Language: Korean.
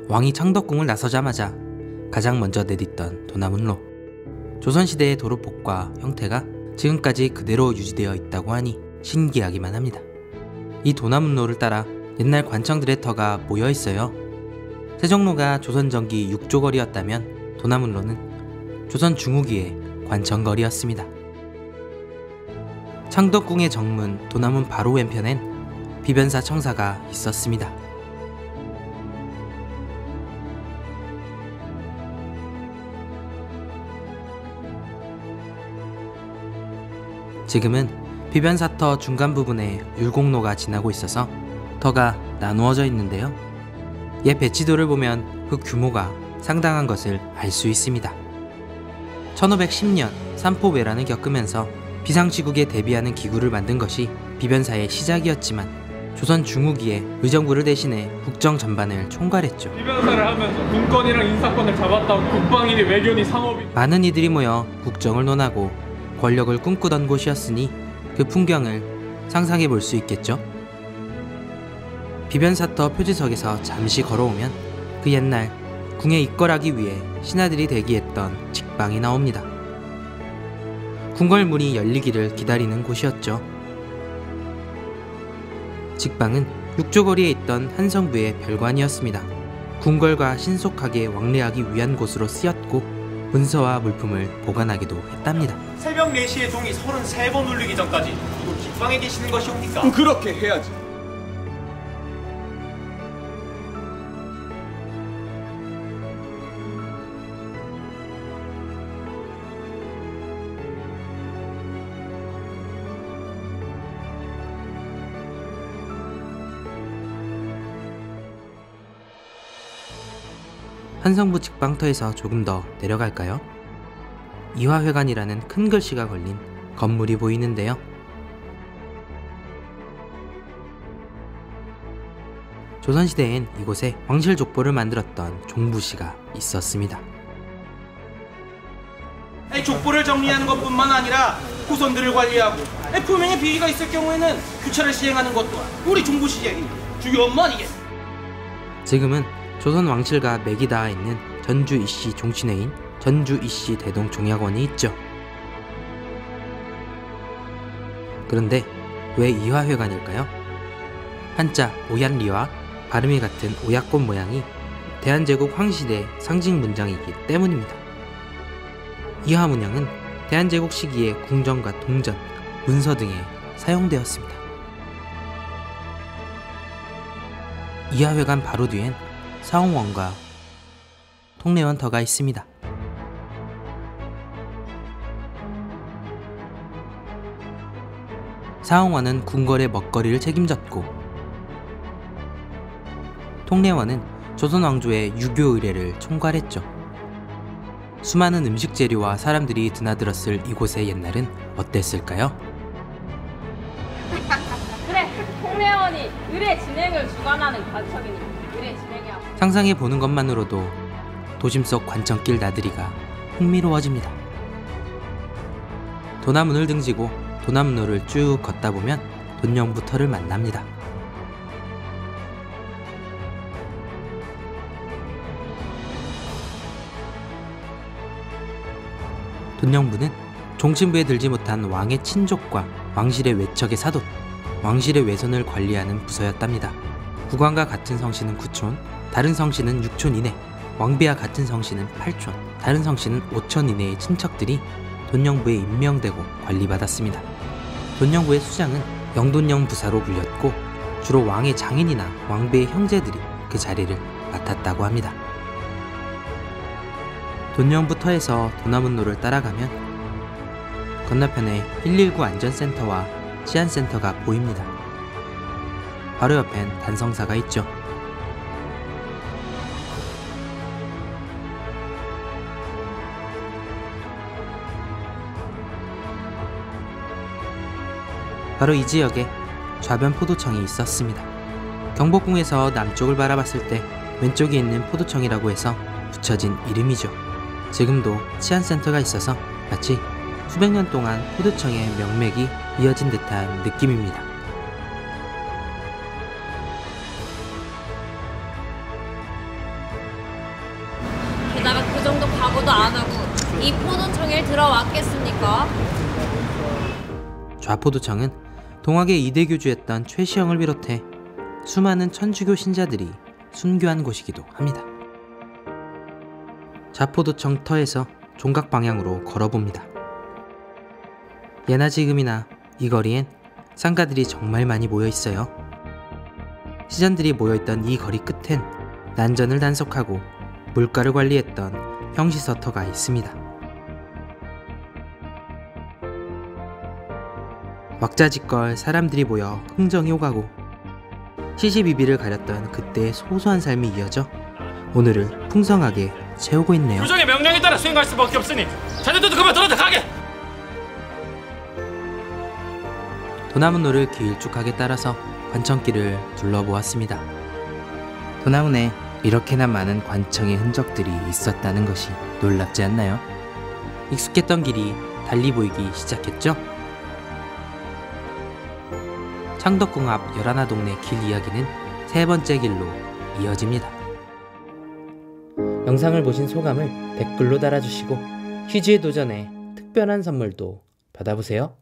왕이 창덕궁을 나서자마자 가장 먼저 내딛던 도나문로. 조선시대의 도로폭과 형태가 지금까지 그대로 유지되어 있다고 하니 신기하기만 합니다. 이 도나문로를 따라 옛날 관청들의 터가 모여 있어요. 세종로가 조선 전기 6조거리였다면 도나문로는 조선 중후기의 관청거리였습니다. 창덕궁의 정문 도남문 바로 왼편엔 비변사 청사가 있었습니다. 지금은 비변사터 중간 부분에 율곡로가 지나고 있어서 터가 나누어져 있는데요. 옛 배치도를 보면 그 규모가 상당한 것을 알 수 있습니다. 1510년 삼포왜란을 겪으면서 비상시국에 대비하는 기구를 만든 것이 비변사의 시작이었지만 조선 중후기에 의정부를 대신해 국정 전반을 총괄했죠. 비변사를 하면서 군권이랑 인사권을 잡았다고 국방일이 외교니 상업이 많은 이들이 모여 국정을 논하고 권력을 꿈꾸던 곳이었으니 그 풍경을 상상해 볼 수 있겠죠. 비변사터 표지석에서 잠시 걸어오면 그 옛날 궁에 입궐하기 위해 신하들이 대기했던 직방이 나옵니다. 궁궐문이 열리기를 기다리는 곳이었죠. 직방은 육조거리에 있던 한성부의 별관이었습니다. 궁궐과 신속하게 왕래하기 위한 곳으로 쓰였고 문서와 물품을 보관하기도 했답니다. 새벽 4시에 종이 33번 울리기 전까지 또 직방에 계시는 것이옵니까? 그렇게 해야지. 한성부 직방터에서 조금 더 내려갈까요? 이화회관이라는 큰 글씨가 걸린 건물이 보이는데요. 조선시대엔 이곳에 왕실족보를 만들었던 종부시가 있었습니다. 족보를 정리하는 것뿐만 아니라 후손들을 관리하고 표명의 비위가 있을 경우에는 규차를 시행하는 것도 우리 종부시의 주요 업무 아니겠습니까? 지금은 조선 왕실과 맥이 닿아 있는 전주 이씨 종친회인 전주 이씨 대동 종약원이 있죠. 그런데 왜 이화회관일까요? 한자 오얏리와 발음이 같은 오약꽃 모양이 대한제국 황실의 상징 문장이기 때문입니다. 이화문양은 대한제국 시기의 궁정과 동전, 문서 등에 사용되었습니다. 이화회관 바로 뒤엔 사홍원과 통례원터가 있습니다. 사홍원은 궁궐의 먹거리를 책임졌고 통례원은 조선 왕조의 유교 의례를 총괄했죠. 수많은 음식 재료와 사람들이 드나들었을 이곳의 옛날은 어땠을까요? 그래, 통례원이 의례 진행을 주관하는 관청이니 의례 진행이야. 상상해 보는 것만으로도 도심 속 관청길 나들이가 흥미로워집니다. 도나문을 등지고 도남로를 쭉 걷다 보면 돈영부터를 만납니다. 돈영부는 종친부에 들지 못한 왕의 친족과 왕실의 외척의 사돈, 왕실의 외손을 관리하는 부서였답니다. 국왕과 같은 성씨는 9촌, 다른 성씨는 6촌 이내, 왕비와 같은 성씨는 8촌, 다른 성씨는 5촌 이내의 친척들이 돈영부에 임명되고 관리받았습니다. 돈영부의 수장은 영돈영 부사로 불렸고 주로 왕의 장인이나 왕비의 형제들이 그 자리를 맡았다고 합니다. 돈영부터에서 도나문로를 따라가면 건너편에 119 안전센터와 치안센터가 보입니다. 바로 옆엔 단성사가 있죠. 바로 이 지역에 좌변 포도청이 있었습니다. 경복궁에서 남쪽을 바라봤을 때 왼쪽에 있는 포도청이라고 해서 붙여진 이름이죠. 지금도 치안센터가 있어서 마치 수백 년 동안 포도청의 명맥이 이어진 듯한 느낌입니다. 각오도 안 하고 이 포도청에 들어왔겠습니까? 좌포도청은 동학의 이대 교주였던 최시영을 비롯해 수많은 천주교 신자들이 순교한 곳이기도 합니다. 좌포도청 터에서 종각 방향으로 걸어봅니다. 예나 지금이나 이 거리엔 상가들이 정말 많이 모여 있어요. 시전들이 모여있던 이 거리 끝엔 난전을 단속하고 물가를 관리했던 형시서터가 있습니다. 왁자지껄 사람들이 모여 흥정이 오가고 시시비비를 가렸던 그때의 소소한 삶이 이어져 오늘을 풍성하게 채우고 있네요. 교정의 명령에 따라 수행할 수밖에 없으니 자네들도 그만 들어다 가게! 도나무로를 길쭉하게 따라서 관청길을 둘러보았습니다. 도나무에 이렇게나 많은 관청의 흔적들이 있었다는 것이 놀랍지 않나요? 익숙했던 길이 달리 보이기 시작했죠? 창덕궁 앞 열하나 동네 길 이야기는 세 번째 길로 이어집니다. 영상을 보신 소감을 댓글로 달아주시고 퀴즈에 도전해 특별한 선물도 받아보세요.